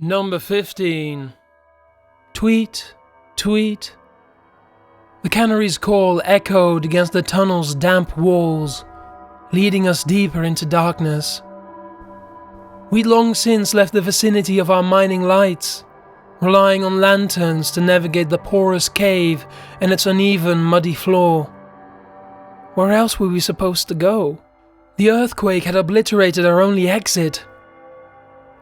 Number 15. Tweet, tweet. The canary's call echoed against the tunnel's damp walls, leading us deeper into darkness. We'd long since left the vicinity of our mining lights, relying on lanterns to navigate the porous cave and its uneven, muddy floor. Where else were we supposed to go? The earthquake had obliterated our only exit.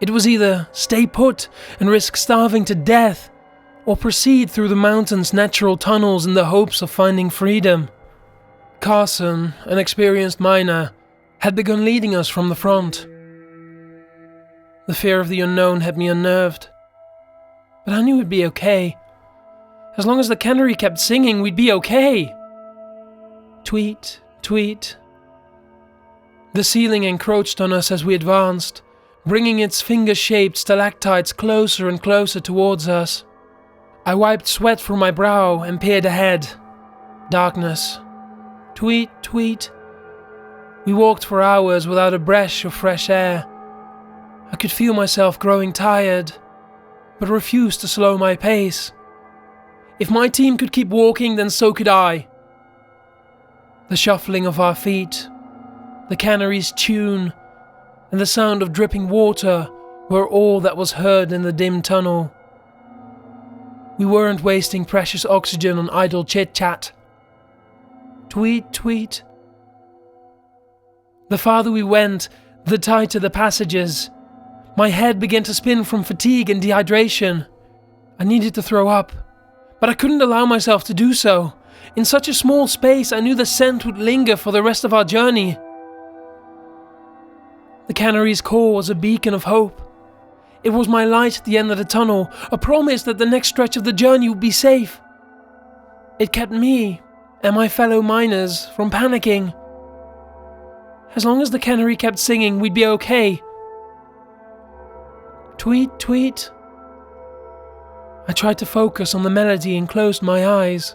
It was either stay put and risk starving to death, or proceed through the mountain's natural tunnels in the hopes of finding freedom. Carson, an experienced miner, had begun leading us from the front. The fear of the unknown had me unnerved, but I knew it'd be okay. As long as the canary kept singing, we'd be okay. Tweet, tweet. The ceiling encroached on us as we advanced, bringing its finger-shaped stalactites closer and closer towards us. I wiped sweat from my brow and peered ahead. Darkness. Tweet, tweet. We walked for hours without a breath of fresh air. I could feel myself growing tired, but refused to slow my pace. If my team could keep walking, then so could I. The shuffling of our feet, the canary's tune, and the sound of dripping water were all that was heard in the dim tunnel. We weren't wasting precious oxygen on idle chit-chat. Tweet, tweet. The farther we went, the tighter the passages. My head began to spin from fatigue and dehydration. I needed to throw up, but I couldn't allow myself to do so. In such a small space, I knew the scent would linger for the rest of our journey. The canary's call was a beacon of hope. It was my light at the end of the tunnel, a promise that the next stretch of the journey would be safe. It kept me and my fellow miners from panicking. As long as the canary kept singing, we'd be okay. Tweet, tweet. I tried to focus on the melody and closed my eyes,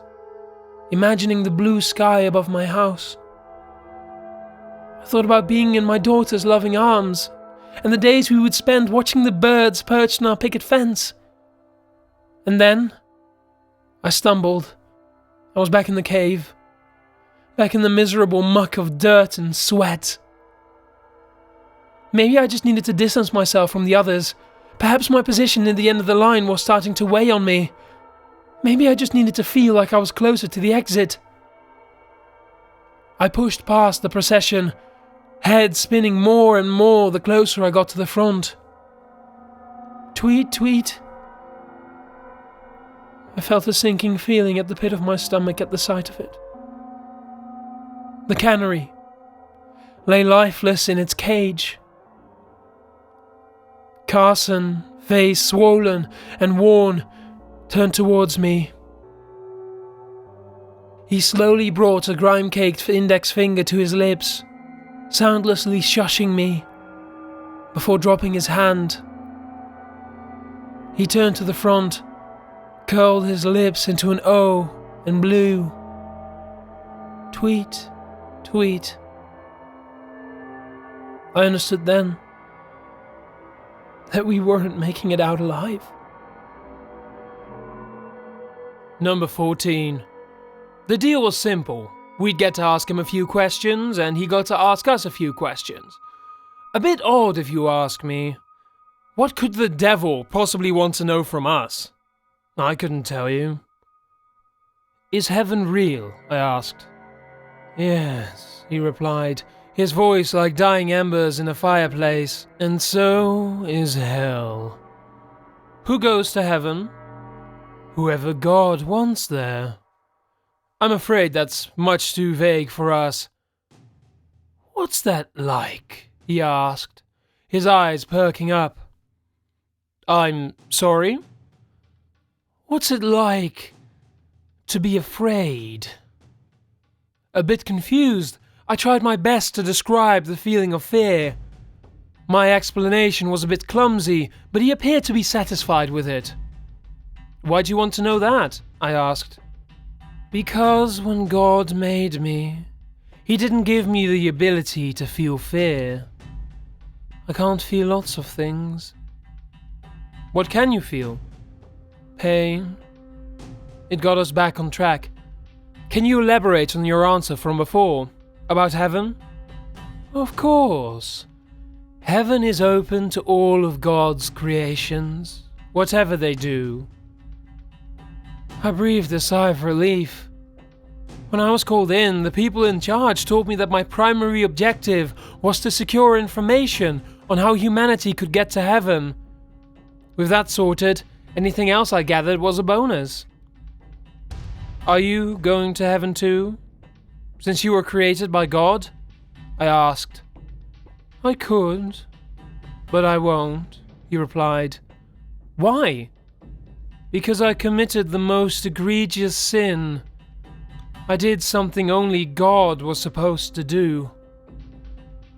imagining the blue sky above my house. I thought about being in my daughter's loving arms, and the days we would spend watching the birds perched on our picket fence. And then, I stumbled. I was back in the cave, back in the miserable muck of dirt and sweat. Maybe I just needed to distance myself from the others. Perhaps my position near the end of the line was starting to weigh on me. Maybe I just needed to feel like I was closer to the exit. I pushed past the procession, head spinning more and more the closer I got to the front. Tweet, tweet. I felt a sinking feeling at the pit of my stomach at the sight of it. The canary lay lifeless in its cage. Carson, face swollen and worn, turned towards me. He slowly brought a grime-caked index finger to his lips, soundlessly shushing me, before dropping his hand. He turned to the front, curled his lips into an O, and blew. Tweet, tweet. I understood then that we weren't making it out alive. Number 14. The deal was simple. We'd get to ask him a few questions, and he got to ask us a few questions. A bit odd, if you ask me. What could the devil possibly want to know from us? I couldn't tell you. Is heaven real? I asked. Yes, he replied, his voice like dying embers in a fireplace. And so is hell. Who goes to heaven? Whoever God wants there. I'm afraid that's much too vague for us. What's that like? He asked, his eyes perking up. I'm sorry? What's it like to be afraid? A bit confused, I tried my best to describe the feeling of fear. My explanation was a bit clumsy, but he appeared to be satisfied with it. Why do you want to know that? I asked. Because when God made me, He didn't give me the ability to feel fear. I can't feel lots of things. What can you feel? Pain. It got us back on track. Can you elaborate on your answer from before? About heaven? Of course. Heaven is open to all of God's creations, whatever they do. I breathed a sigh of relief. When I was called in, the people in charge told me that my primary objective was to secure information on how humanity could get to heaven. With that sorted, anything else I gathered was a bonus. Are you going to heaven too? Since you were created by God? I asked. I could, but I won't, he replied. Why? Because I committed the most egregious sin. I did something only God was supposed to do.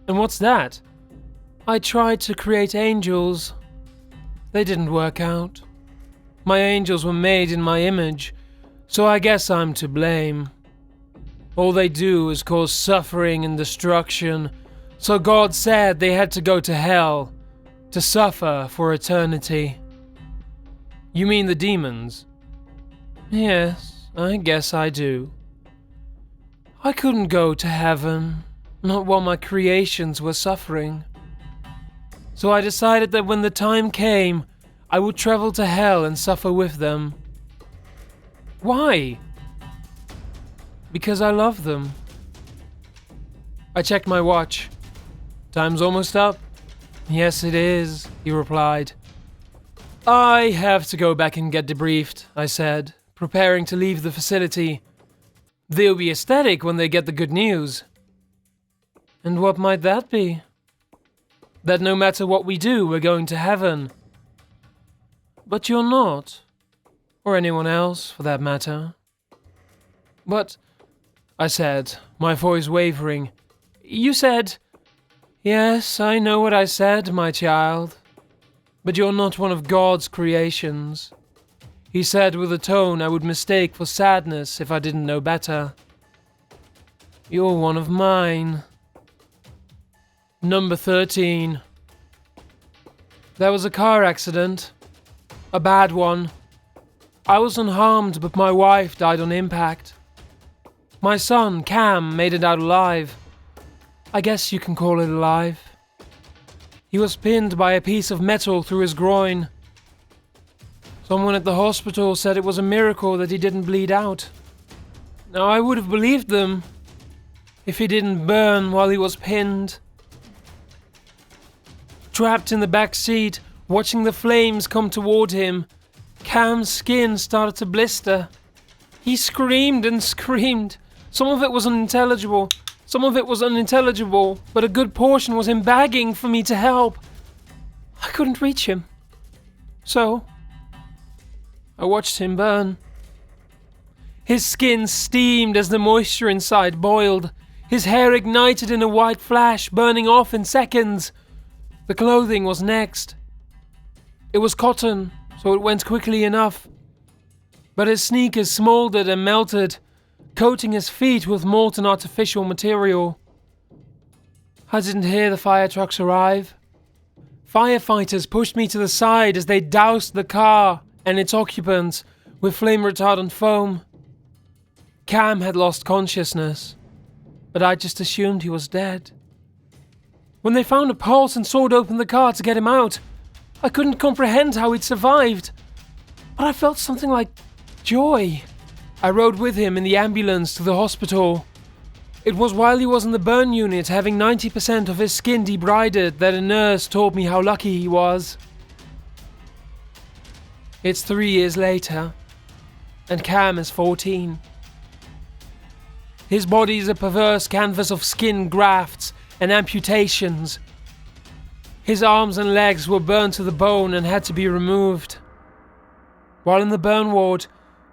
And what's that? I tried to create angels. They didn't work out. My angels were made in my image, so I guess I'm to blame. All they do is cause suffering and destruction, so God said they had to go to hell, to suffer for eternity. You mean the demons? Yes, I guess I do. I couldn't go to heaven, not while my creations were suffering. So I decided that when the time came, I would travel to hell and suffer with them. Why? Because I love them. I checked my watch. Time's almost up. Yes, it is, he replied. I have to go back and get debriefed, I said, preparing to leave the facility. They'll be ecstatic when they get the good news. And what might that be? That no matter what we do, we're going to heaven. But you're not. Or anyone else, for that matter. But, I said, my voice wavering, you said... Yes, I know what I said, my child. But you're not one of God's creations. He said with a tone I would mistake for sadness if I didn't know better. You're one of mine. Number 13. There was a car accident. A bad one. I was unharmed, but my wife died on impact. My son, Cam, made it out alive. I guess you can call it alive. He was pinned by a piece of metal through his groin. Someone at the hospital said it was a miracle that he didn't bleed out. Now I would have believed them if he didn't burn while he was pinned. Trapped in the back seat, watching the flames come toward him, Cam's skin started to blister. He screamed and screamed. Some of it was unintelligible, but a good portion was him begging for me to help. I couldn't reach him. So, I watched him burn. His skin steamed as the moisture inside boiled. His hair ignited in a white flash, burning off in seconds. The clothing was next. It was cotton, so it went quickly enough. But his sneakers smoldered and melted, coating his feet with molten artificial material. I didn't hear the fire trucks arrive. Firefighters pushed me to the side as they doused the car and its occupants with flame-retardant foam. Cam had lost consciousness, but I just assumed he was dead. When they found a pulse and sawed open the car to get him out, I couldn't comprehend how he'd survived. But I felt something like joy. I rode with him in the ambulance to the hospital. It was while he was in the burn unit having 90% of his skin debrided that a nurse told me how lucky he was. It's 3 years later, and Cam is 14. His body is a perverse canvas of skin grafts and amputations. His arms and legs were burned to the bone and had to be removed. While in the burn ward,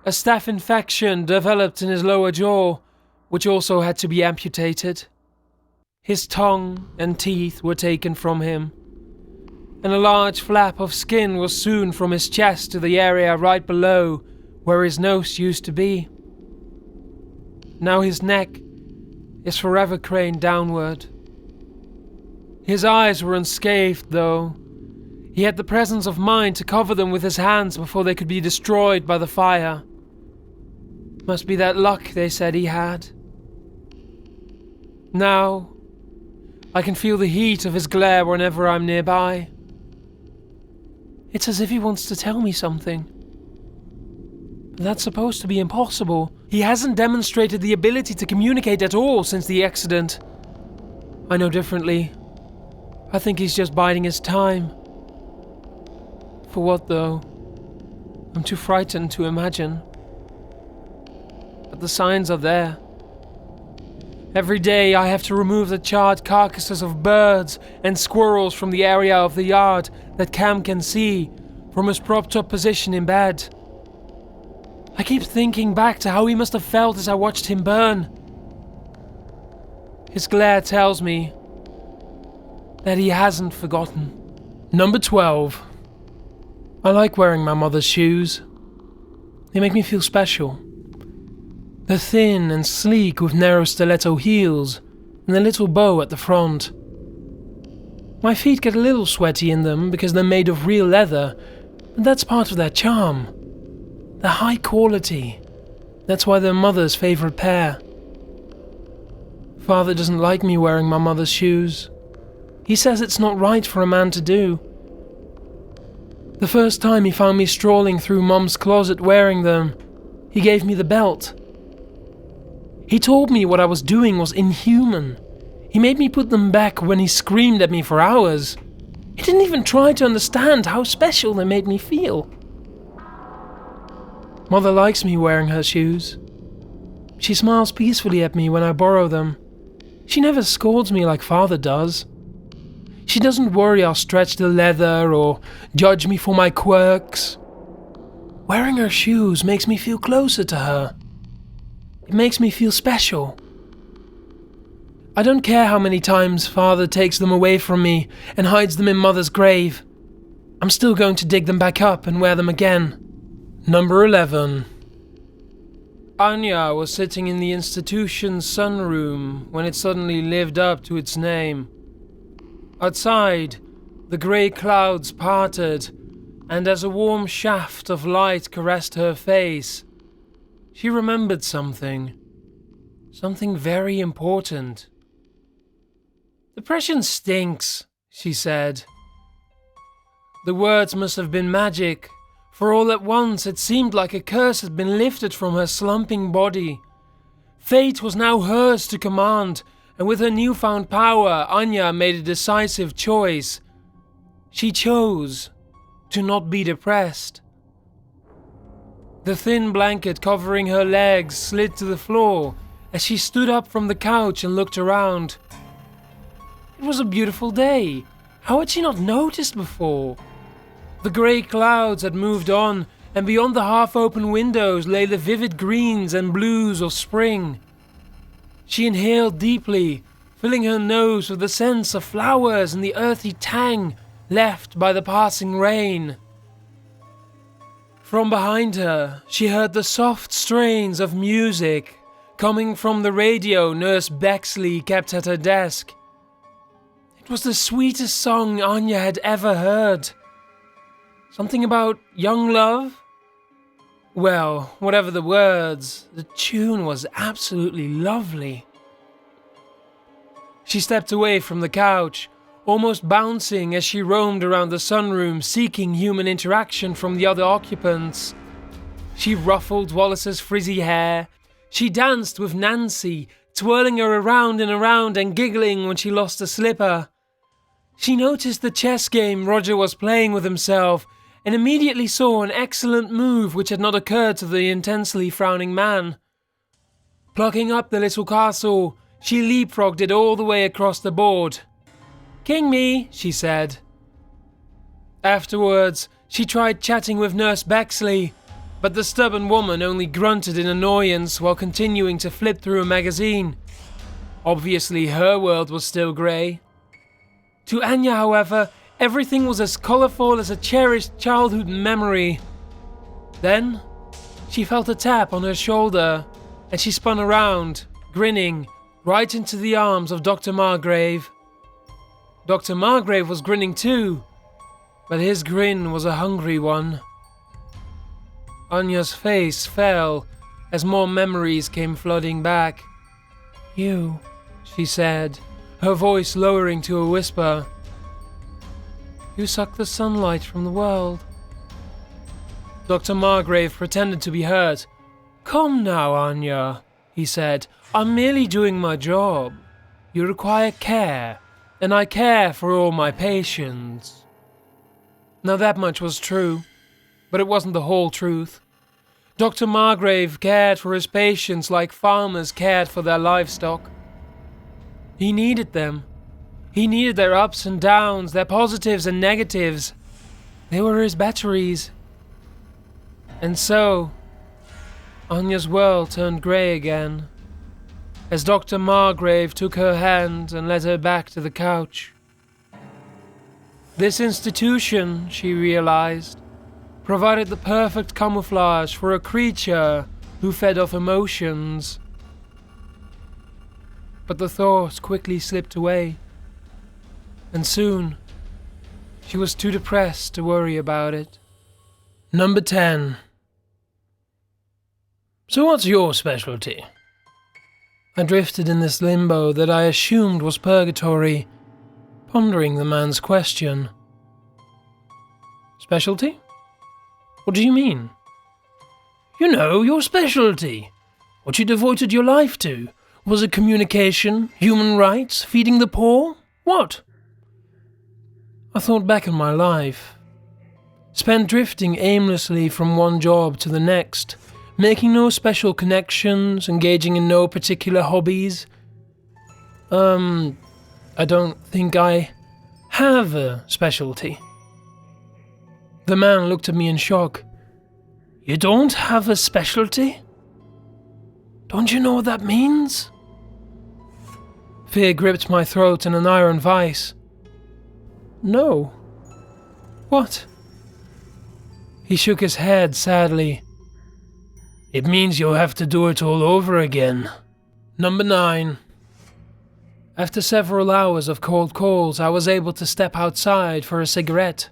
a staph infection developed in his lower jaw, which also had to be amputated. His tongue and teeth were taken from him, and a large flap of skin was sewn from his chest to the area right below where his nose used to be. Now his neck is forever craned downward. His eyes were unscathed, though. He had the presence of mind to cover them with his hands before they could be destroyed by the fire. Must be that luck they said he had. Now, I can feel the heat of his glare whenever I'm nearby. It's as if he wants to tell me something. But that's supposed to be impossible. He hasn't demonstrated the ability to communicate at all since the accident. I know differently. I think he's just biding his time. For what, though? I'm too frightened to imagine. But the signs are there. Every day I have to remove the charred carcasses of birds and squirrels from the area of the yard that Cam can see from his propped up position in bed. I keep thinking back to how he must have felt as I watched him burn. His glare tells me that he hasn't forgotten. Number 12. I like wearing my mother's shoes. They make me feel special. They're thin and sleek with narrow stiletto heels and a little bow at the front. My feet get a little sweaty in them because they're made of real leather, but that's part of their charm. They're high quality. That's why they're mother's favorite pair. Father doesn't like me wearing my mother's shoes. He says it's not right for a man to do. The first time he found me strolling through Mum's closet wearing them, he gave me the belt. He told me what I was doing was inhuman. He made me put them back when he screamed at me for hours. He didn't even try to understand how special they made me feel. Mother likes me wearing her shoes. She smiles peacefully at me when I borrow them. She never scolds me like Father does. She doesn't worry I'll stretch the leather or judge me for my quirks. Wearing her shoes makes me feel closer to her. It makes me feel special. I don't care how many times Father takes them away from me and hides them in Mother's grave. I'm still going to dig them back up and wear them again. Number 11. Anya was sitting in the institution's sunroom when it suddenly lived up to its name. Outside, the grey clouds parted, and as a warm shaft of light caressed her face, she remembered something. Something very important. "Depression stinks," she said. The words must have been magic, for all at once it seemed like a curse had been lifted from her slumping body. Fate was now hers to command, and with her newfound power, Anya made a decisive choice. She chose to not be depressed. The thin blanket covering her legs slid to the floor as she stood up from the couch and looked around. It was a beautiful day. How had she not noticed before? The grey clouds had moved on, and beyond the half-open windows lay the vivid greens and blues of spring. She inhaled deeply, filling her nose with the sense of flowers and the earthy tang left by the passing rain. From behind her, she heard the soft strains of music coming from the radio Nurse Bexley kept at her desk. It was the sweetest song Anya had ever heard. Something about young love? Well, whatever the words, the tune was absolutely lovely. She stepped away from the couch, almost bouncing as she roamed around the sunroom seeking human interaction from the other occupants. She ruffled Wallace's frizzy hair. She danced with Nancy, twirling her around and around and giggling when she lost a slipper. She noticed the chess game Roger was playing with himself and immediately saw an excellent move which had not occurred to the intensely frowning man. Plucking up the little castle, she leapfrogged it all the way across the board. "King me," she said. Afterwards, she tried chatting with Nurse Bexley, but the stubborn woman only grunted in annoyance while continuing to flip through a magazine. Obviously, her world was still grey. To Anya, however, everything was as colourful as a cherished childhood memory. Then, she felt a tap on her shoulder, and she spun around, grinning, right into the arms of Dr. Margrave. Dr. Margrave was grinning too. but his grin was a hungry one. Anya's face fell as more memories came flooding back. "You," she said, her voice lowering to a whisper. "You suck the sunlight from the world." Dr. Margrave pretended to be hurt. "Come now, Anya," he said. "I'm merely doing my job. You require care, and I care for all my patients." Now that much was true, but it wasn't the whole truth. Dr. Margrave cared for his patients like farmers cared for their livestock. He needed them. He needed their ups and downs, their positives and negatives. They were his batteries. And so, Anya's world turned grey again, as Dr. Margrave took her hand and led her back to the couch. This institution, she realized, provided the perfect camouflage for a creature who fed off emotions. But the thought quickly slipped away, and soon she was too depressed to worry about it. Number 10. "So what's your specialty?" I drifted in this limbo that I assumed was purgatory, pondering the man's question. "Specialty? What do you mean?" "You know, your specialty. What you devoted your life to. Was it communication, human rights, feeding the poor? What?" I thought back on my life. Spent drifting aimlessly from one job to the next, making no special connections, engaging in no particular hobbies. I don't think I have a specialty. The man looked at me in shock. "You don't have a specialty? Don't you know what that means?" Fear gripped my throat in an iron vice. "No. What?" He shook his head sadly. "It means you'll have to do it all over again." Number 9. After several hours of cold calls, I was able to step outside for a cigarette.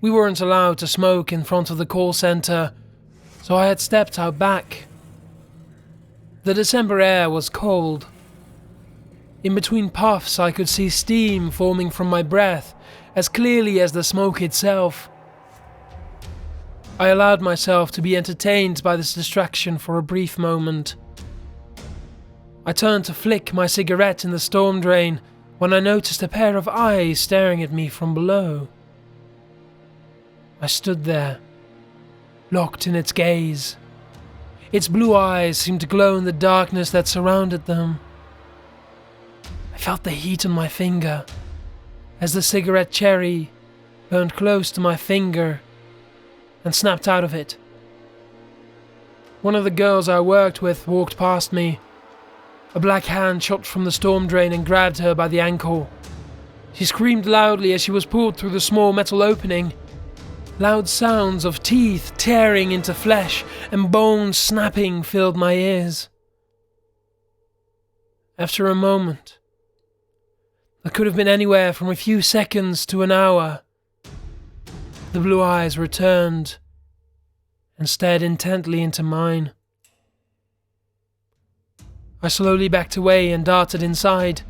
We weren't allowed to smoke in front of the call center, so I had stepped out back. The December air was cold. In between puffs, I could see steam forming from my breath as clearly as the smoke itself. I allowed myself to be entertained by this distraction for a brief moment. I turned to flick my cigarette in the storm drain when I noticed a pair of eyes staring at me from below. I stood there, locked in its gaze. Its blue eyes seemed to glow in the darkness that surrounded them. I felt the heat on my finger as the cigarette cherry burned close to my finger and snapped out of it. One of the girls I worked with walked past me. A black hand shot from the storm drain and grabbed her by the ankle. She screamed loudly as she was pulled through the small metal opening. Loud sounds of teeth tearing into flesh and bones snapping filled my ears. After a moment, that could have been anywhere from a few seconds to an hour, the blue eyes returned and stared intently into mine. I slowly backed away and darted inside.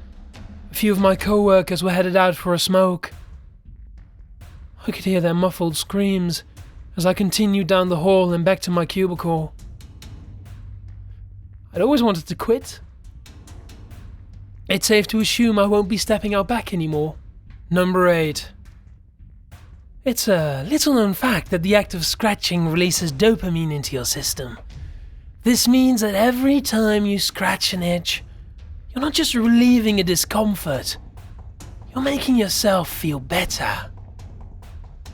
A few of my co-workers were headed out for a smoke. I could hear their muffled screams as I continued down the hall and back to my cubicle. I'd always wanted to quit. It's safe to assume I won't be stepping out back anymore. Number 8. It's a little-known fact that the act of scratching releases dopamine into your system. This means that every time you scratch an itch, you're not just relieving a discomfort, you're making yourself feel better.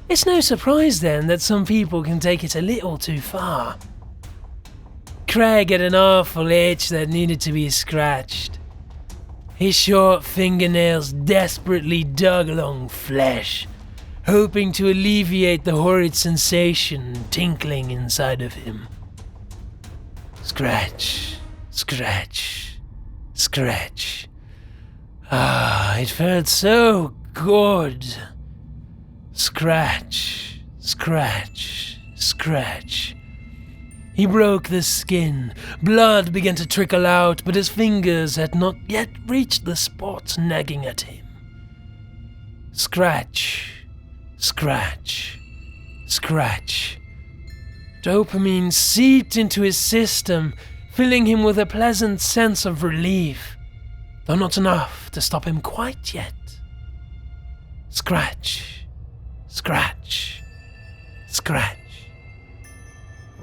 It's no surprise then that some people can take it a little too far. Craig had an awful itch that needed to be scratched. His short fingernails desperately dug along flesh, hoping to alleviate the horrid sensation tinkling inside of him. Scratch, scratch, scratch. Ah, it felt so good. Scratch, scratch, scratch. He broke the skin. Blood began to trickle out, but his fingers had not yet reached the spot nagging at him. Scratch, scratch, scratch. Dopamine seeped into his system, filling him with a pleasant sense of relief, though not enough to stop him quite yet. Scratch, scratch, scratch.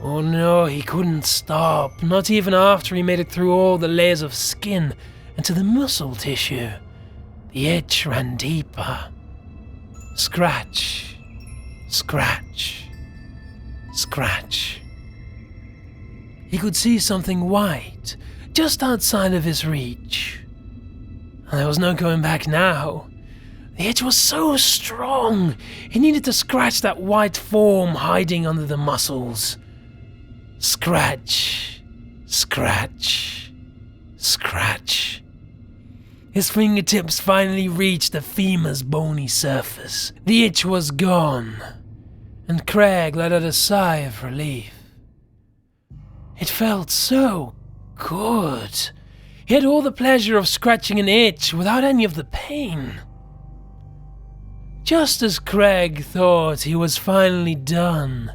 Oh no, he couldn't stop, not even after he made it through all the layers of skin and to the muscle tissue. The itch ran deeper. Scratch, scratch, scratch. He could see something white just outside of his reach. And there was no going back now. The itch was so strong, he needed to scratch that white form hiding under the muscles. Scratch, scratch, scratch. His fingertips finally reached the femur's bony surface. The itch was gone, and Craig let out a sigh of relief. It felt so good. He had all the pleasure of scratching an itch without any of the pain. Just as Craig thought he was finally done,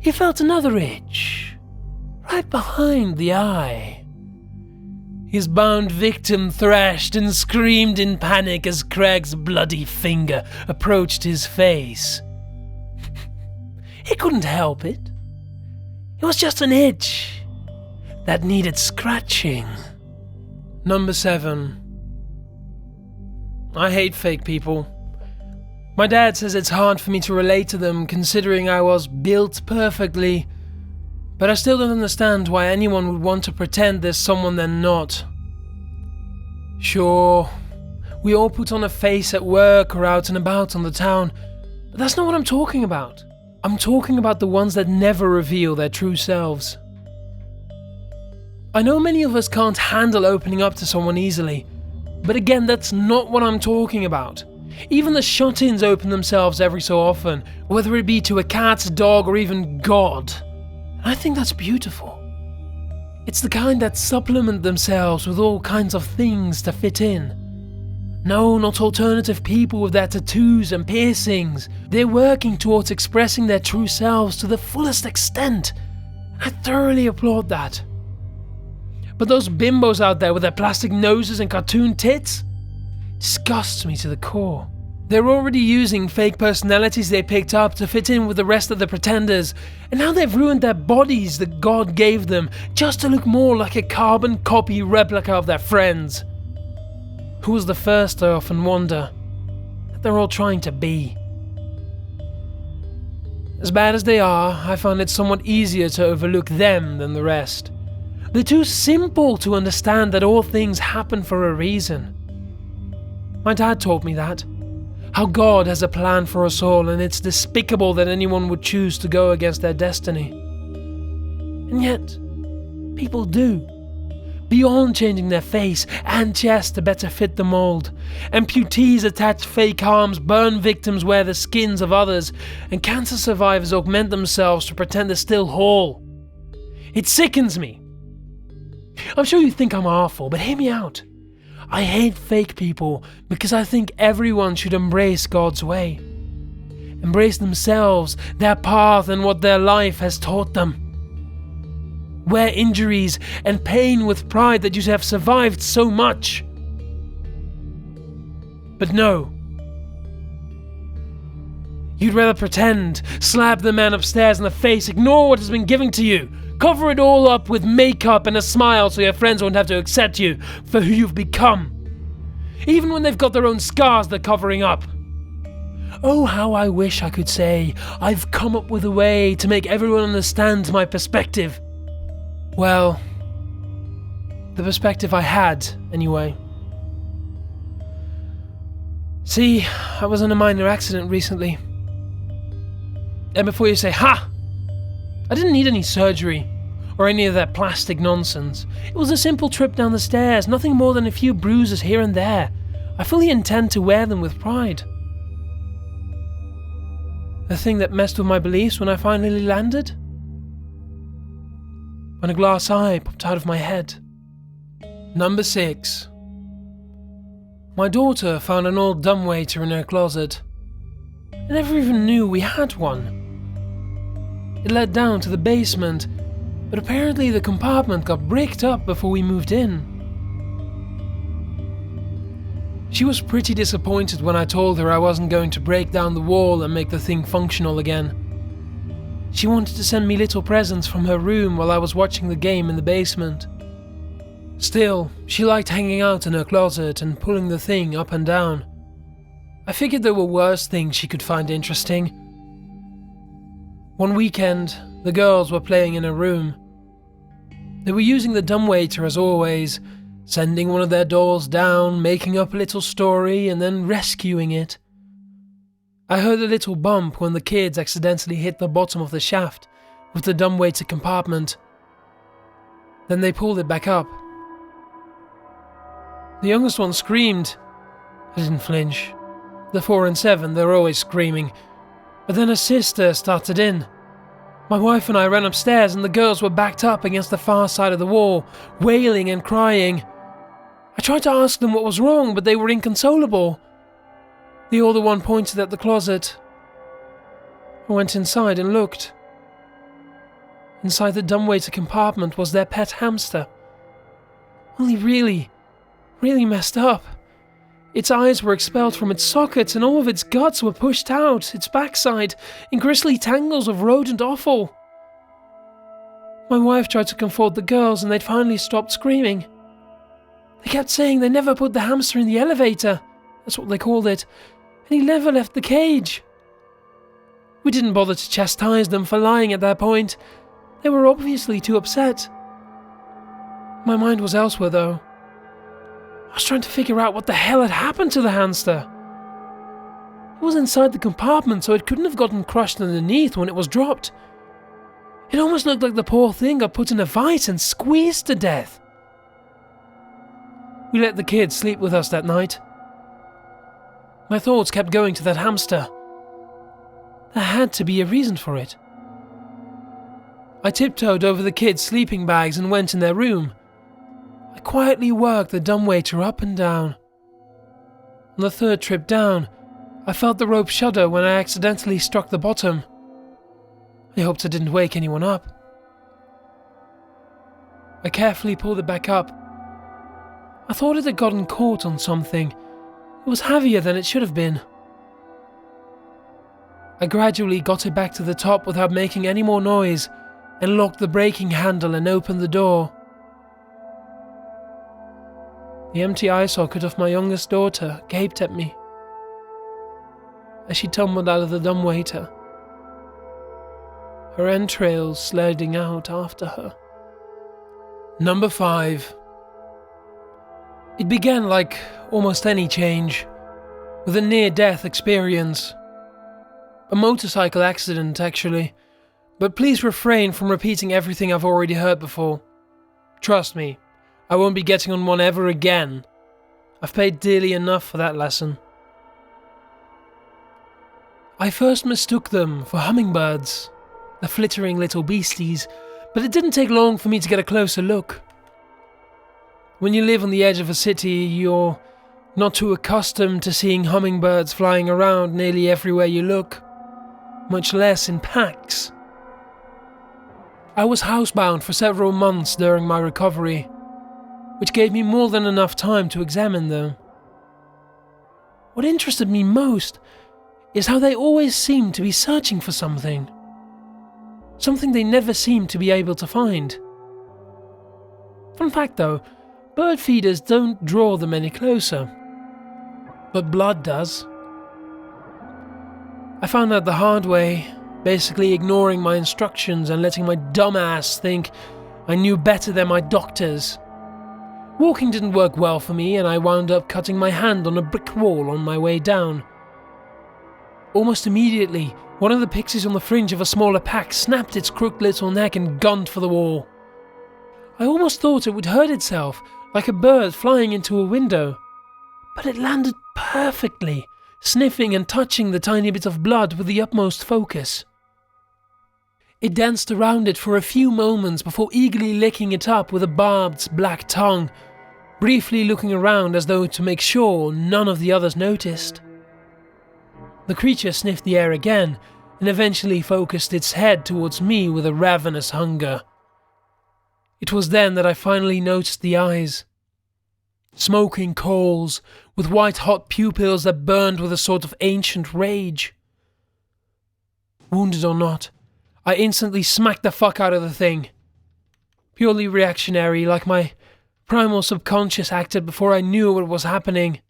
he felt another itch. Right behind the eye. His bound victim thrashed and screamed in panic as Craig's bloody finger approached his face. He couldn't help it. It was just an itch that needed scratching. Number 7. I hate fake people. My dad says it's hard for me to relate to them considering I was built perfectly. But I still don't understand why anyone would want to pretend there's someone they're not. Sure, we all put on a face at work or out and about on the town, but that's not what I'm talking about. I'm talking about the ones that never reveal their true selves. I know many of us can't handle opening up to someone easily, but again, that's not what I'm talking about. Even the shut-ins open themselves every so often, whether it be to a cat, dog, or even God. I think that's beautiful. It's the kind that supplement themselves with all kinds of things to fit in. No, not alternative people with their tattoos and piercings. They're working towards expressing their true selves to the fullest extent. I thoroughly applaud that. But those bimbos out there with their plastic noses and cartoon tits disgusts me to the core. They're already using fake personalities they picked up to fit in with the rest of the pretenders, and now they've ruined their bodies that God gave them just to look more like a carbon copy replica of their friends. Who was the first, I often wonder, that they're all trying to be. As bad as they are, I find it somewhat easier to overlook them than the rest. They're too simple to understand that all things happen for a reason. My dad taught me that. How God has a plan for us all, and it's despicable that anyone would choose to go against their destiny. And yet, people do. Beyond changing their face and chest to better fit the mold, amputees attach fake arms, burn victims wear the skins of others, and cancer survivors augment themselves to pretend they're still whole. It sickens me. I'm sure you think I'm awful, but hear me out. I hate fake people because I think everyone should embrace God's way. Embrace themselves, their path, and what their life has taught them. Wear injuries and pain with pride that you have survived so much. But no. You'd rather pretend, slap the man upstairs in the face, ignore what has been given to you, cover it all up with makeup and a smile so your friends won't have to accept you for who you've become. Even when they've got their own scars they're covering up. Oh, how I wish I could say, I've come up with a way to make everyone understand my perspective. Well, the perspective I had, anyway. See, I was in a minor accident recently. And before you say, ha! I didn't need any surgery, or any of that plastic nonsense. It was a simple trip down the stairs, nothing more than a few bruises here and there. I fully intend to wear them with pride. The thing that messed with my beliefs when I finally landed? When a glass eye popped out of my head. Number 6. My daughter found an old dumbwaiter in her closet. I never even knew we had one. It led down to the basement, but apparently the compartment got bricked up before we moved in. She was pretty disappointed when I told her I wasn't going to break down the wall and make the thing functional again. She wanted to send me little presents from her room while I was watching the game in the basement. Still, she liked hanging out in her closet and pulling the thing up and down. I figured there were worse things she could find interesting. One weekend, the girls were playing in her room. They were using the dumbwaiter as always, sending one of their dolls down, making up a little story, and then rescuing it. I heard a little bump when the kids accidentally hit the bottom of the shaft with the dumbwaiter compartment. Then they pulled it back up. The youngest one screamed. I didn't flinch. The 4 and 7, they're always screaming. But then her sister started in. My wife and I ran upstairs and the girls were backed up against the far side of the wall, wailing and crying. I tried to ask them what was wrong, but they were inconsolable. The older one pointed at the closet. I went inside and looked. Inside the dumbwaiter compartment was their pet hamster. Only really messed up. Its eyes were expelled from its sockets and all of its guts were pushed out, its backside, in grisly tangles of rodent offal. My wife tried to comfort the girls and they'd finally stopped screaming. They kept saying they never put the hamster in the elevator, that's what they called it, and he never left the cage. We didn't bother to chastise them for lying at that point. They were obviously too upset. My mind was elsewhere though. I was trying to figure out what the hell had happened to the hamster. It was inside the compartment, so it couldn't have gotten crushed underneath when it was dropped. It almost looked like the poor thing got put in a vice and squeezed to death. We let the kids sleep with us that night. My thoughts kept going to that hamster. There had to be a reason for it. I tiptoed over the kids' sleeping bags and went in their room. I quietly worked the dumbwaiter up and down. On the third trip down, I felt the rope shudder when I accidentally struck the bottom. I hoped I didn't wake anyone up. I carefully pulled it back up. I thought it had gotten caught on something. It was heavier than it should have been. I gradually got it back to the top without making any more noise and locked the braking handle and opened the door. The empty eye socket of my youngest daughter gaped at me as she tumbled out of the dumbwaiter, her entrails sliding out after her. Number 5. It began like almost any change, with a near-death experience. A motorcycle accident, actually, but please refrain from repeating everything I've already heard before. Trust me, I won't be getting on one ever again. I've paid dearly enough for that lesson. I first mistook them for hummingbirds, the flittering little beasties, but it didn't take long for me to get a closer look. When you live on the edge of a city, you're not too accustomed to seeing hummingbirds flying around nearly everywhere you look, much less in packs. I was housebound for several months during my recovery, which gave me more than enough time to examine them. What interested me most is how they always seemed to be searching for something they never seemed to be able to find. Fun fact though, bird feeders don't draw them any closer, but blood does. I found out the hard way, basically ignoring my instructions and letting my dumbass think I knew better than my doctors. Walking didn't work well for me and I wound up cutting my hand on a brick wall on my way down. Almost immediately, one of the pixies on the fringe of a smaller pack snapped its crooked little neck and gunned for the wall. I almost thought it would hurt itself, like a bird flying into a window, but it landed perfectly, sniffing and touching the tiny bit of blood with the utmost focus. It danced around it for a few moments before eagerly licking it up with a barbed black tongue, briefly looking around as though to make sure none of the others noticed. The creature sniffed the air again and eventually focused its head towards me with a ravenous hunger. It was then that I finally noticed the eyes. Smoking coals with white-hot pupils that burned with a sort of ancient rage. Wounded or not, I instantly smacked the fuck out of the thing. Purely reactionary, like my primal subconscious acted before I knew what was happening.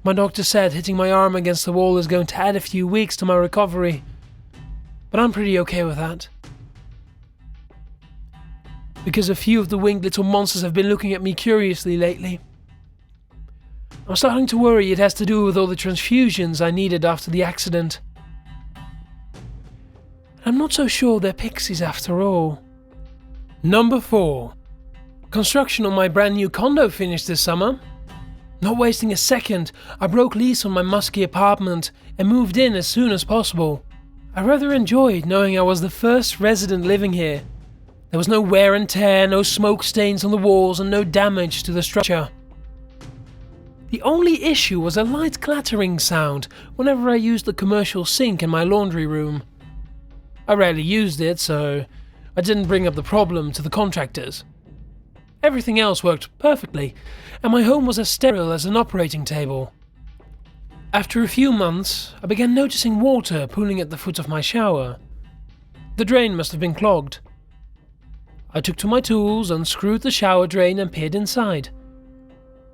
My doctor said hitting my arm against the wall is going to add a few weeks to my recovery, but I'm pretty okay with that. Because a few of the winged little monsters have been looking at me curiously lately. I'm starting to worry it has to do with all the transfusions I needed after the accident. I'm not so sure they're pixies after all. Number 4. Construction on my brand new condo finished this summer. Not wasting a second, I broke lease on my musky apartment and moved in as soon as possible. I rather enjoyed knowing I was the first resident living here. There was no wear and tear, no smoke stains on the walls and no damage to the structure. The only issue was a light clattering sound whenever I used the commercial sink in my laundry room. I rarely used it, so I didn't bring up the problem to the contractors. Everything else worked perfectly, and my home was as sterile as an operating table. After a few months, I began noticing water pooling at the foot of my shower. The drain must have been clogged. I took to my tools, unscrewed the shower drain and peered inside.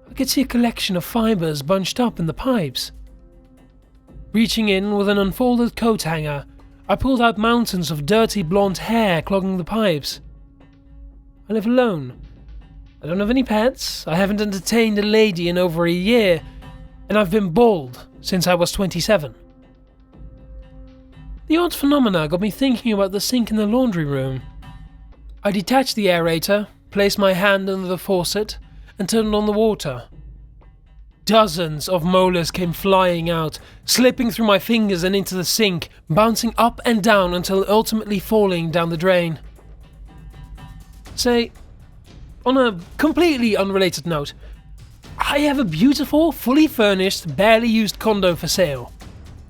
I could see a collection of fibers bunched up in the pipes. Reaching in with an unfolded coat hanger, I pulled out mountains of dirty blonde hair clogging the pipes. I live alone. I don't have any pets, I haven't entertained a lady in over a year, and I've been bald since I was 27. The odd phenomena got me thinking about the sink in the laundry room. I detached the aerator, placed my hand under the faucet, and turned on the water. Dozens of molars came flying out, slipping through my fingers and into the sink, bouncing up and down until ultimately falling down the drain. Say, on a completely unrelated note, I have a beautiful, fully furnished, barely used condo for sale.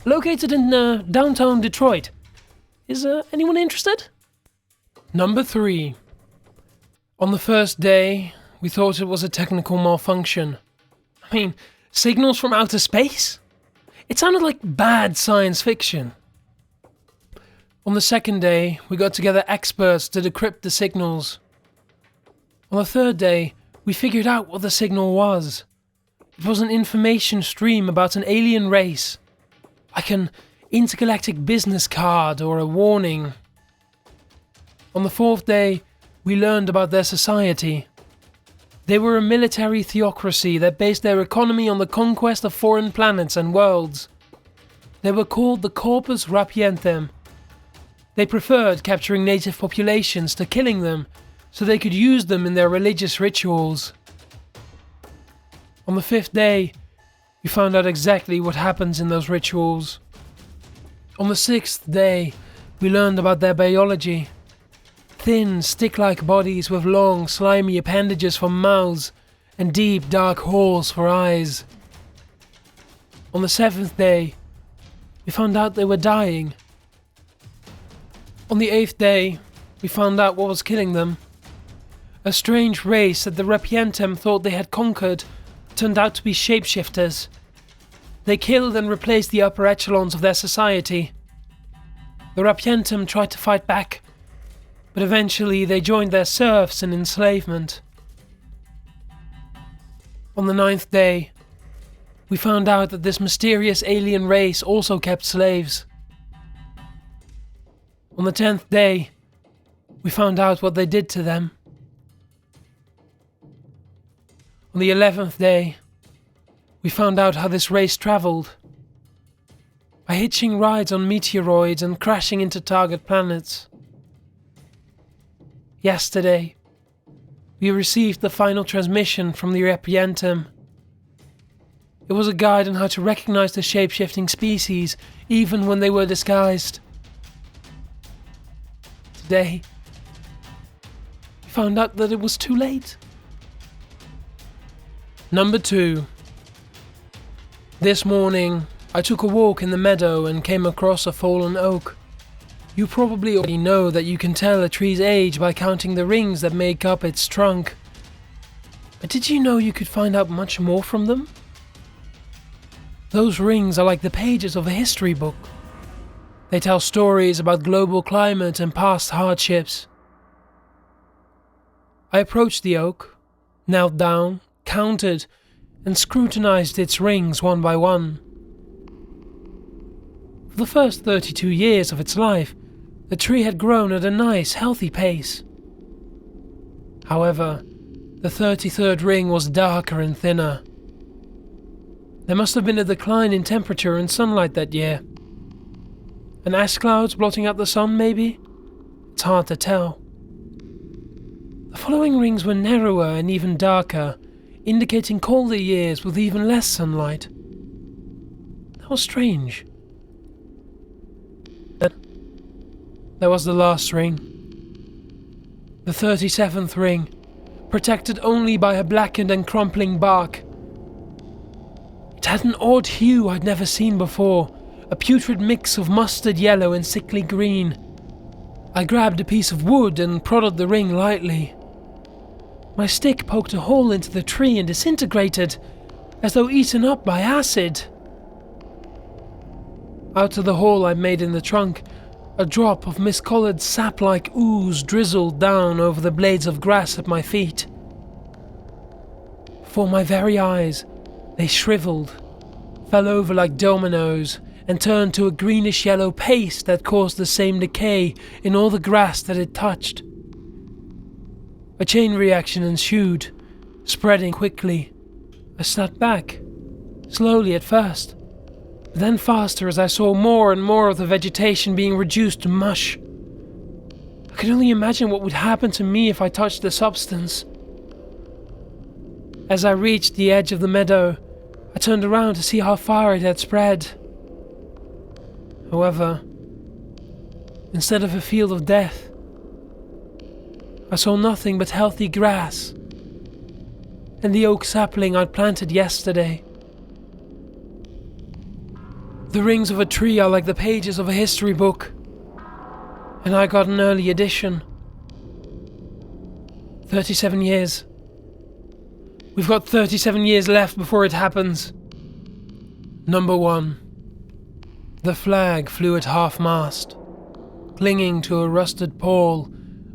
Located in downtown Detroit. Is anyone interested? Number 3. On the first day, we thought it was a technical malfunction. I mean, signals from outer space? It sounded like bad science fiction. On the second day, we got together experts to decrypt the signals. On the third day, we figured out what the signal was. It was an information stream about an alien race, like an intergalactic business card or a warning. On the fourth day, we learned about their society. They were a military theocracy that based their economy on the conquest of foreign planets and worlds. They were called the Corpus Rapientem. They preferred capturing native populations to killing them, so they could use them in their religious rituals. On the fifth day, we found out exactly what happens in those rituals. On the sixth day, we learned about their biology. Thin, stick-like bodies with long, slimy appendages for mouths and deep, dark holes for eyes. On the seventh day, we found out they were dying. On the eighth day, we found out what was killing them. A strange race that the Rapientem thought they had conquered turned out to be shapeshifters. They killed and replaced the upper echelons of their society. The Rapientem tried to fight back, but eventually they joined their serfs in enslavement. On the ninth day, we found out that this mysterious alien race also kept slaves. On the 10th day, we found out what they did to them. On the 11th day, we found out how this race traveled. By hitching rides on meteoroids and crashing into target planets. Yesterday, we received the final transmission from the Rapientem. It was a guide on how to recognize the shape-shifting species, even when they were disguised. Today, we found out that it was too late. Number 2. This morning, I took a walk in the meadow and came across a fallen oak. You probably already know that you can tell a tree's age by counting the rings that make up its trunk. But did you know you could find out much more from them? Those rings are like the pages of a history book. They tell stories about global climate and past hardships. I approached the oak, knelt down, counted, and scrutinized its rings one by one. For the first 32 years of its life, the tree had grown at a nice, healthy pace. However, the 33rd ring was darker and thinner. There must have been a decline in temperature and sunlight that year. An ash cloud blotting out the sun, maybe? It's hard to tell. The following rings were narrower and even darker, indicating colder years with even less sunlight. That was strange. Then, there was the last ring. The 37th ring, protected only by a blackened and crumpling bark. It had an odd hue I'd never seen before, a putrid mix of mustard yellow and sickly green. I grabbed a piece of wood and prodded the ring lightly. My stick poked a hole into the tree and disintegrated, as though eaten up by acid. Out of the hole I made in the trunk, a drop of miscolored sap-like ooze drizzled down over the blades of grass at my feet. Before my very eyes, they shriveled, fell over like dominoes, and turned to a greenish-yellow paste that caused the same decay in all the grass that it touched. A chain reaction ensued, spreading quickly. I sat back, slowly at first, but then faster as I saw more and more of the vegetation being reduced to mush. I could only imagine what would happen to me if I touched the substance. As I reached the edge of the meadow, I turned around to see how far it had spread. However, instead of a field of death, I saw nothing but healthy grass and the oak sapling I'd planted yesterday. The rings of a tree are like the pages of a history book, and I got an early edition. 37 years. We've got 37 years left before it happens. Number 1. The flag flew at half-mast, clinging to a rusted pole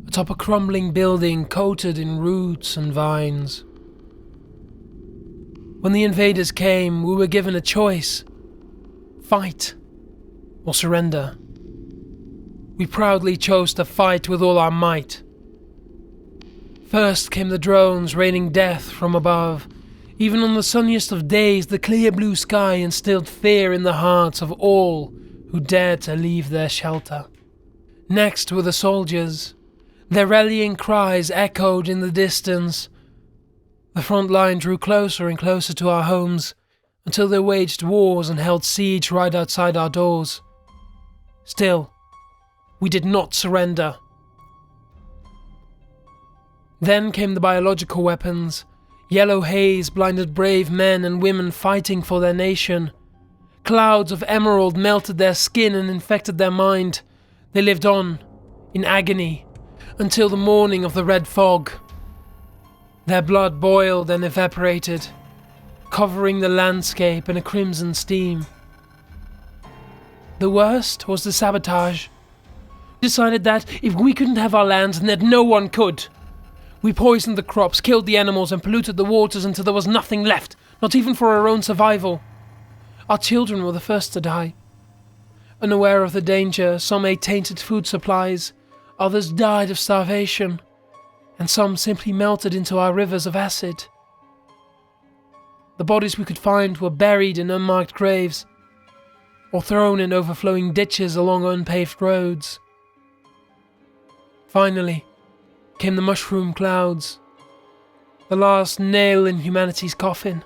atop a crumbling building coated in roots and vines. When the invaders came, we were given a choice: fight or surrender. We proudly chose to fight with all our might. First came the drones raining death from above. Even on the sunniest of days, the clear blue sky instilled fear in the hearts of all who dared to leave their shelter. Next were the soldiers. Their rallying cries echoed in the distance. The front line drew closer and closer to our homes, until they waged wars and held siege right outside our doors. Still, we did not surrender. Then came the biological weapons. Yellow haze blinded brave men and women fighting for their nation. Clouds of emerald melted their skin and infected their mind. They lived on, in agony, until the morning of the red fog. Their blood boiled and evaporated, covering the landscape in a crimson steam. The worst was the sabotage. We decided that if we couldn't have our land, then that no one could. We poisoned the crops, killed the animals, and polluted the waters until there was nothing left, not even for our own survival. Our children were the first to die. Unaware of the danger, some ate tainted food supplies, others died of starvation, and some simply melted into our rivers of acid. The bodies we could find were buried in unmarked graves, or thrown in overflowing ditches along unpaved roads. Finally came the mushroom clouds, the last nail in humanity's coffin.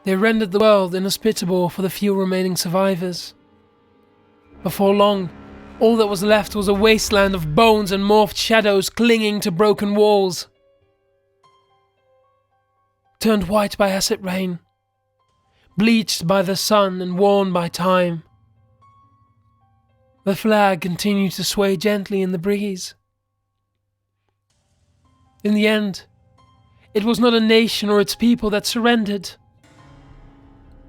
They rendered the world inhospitable for the few remaining survivors. Before long, all that was left was a wasteland of bones and morphed shadows clinging to broken walls. Turned white by acid rain, bleached by the sun and worn by time, the flag continued to sway gently in the breeze. In the end, it was not a nation or its people that surrendered.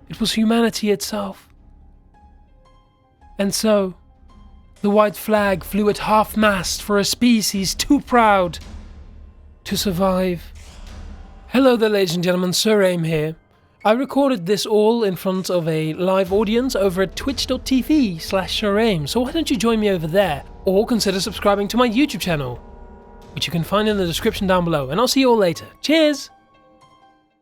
It was humanity itself. And so, the white flag flew at half-mast for a species too proud to survive. Hello there, ladies and gentlemen, Sir Ayme here. I recorded this all in front of a live audience over at twitch.tv/SirAyme, so why don't you join me over there, or consider subscribing to my YouTube channel, which you can find in the description down below, and I'll see you all later. Cheers!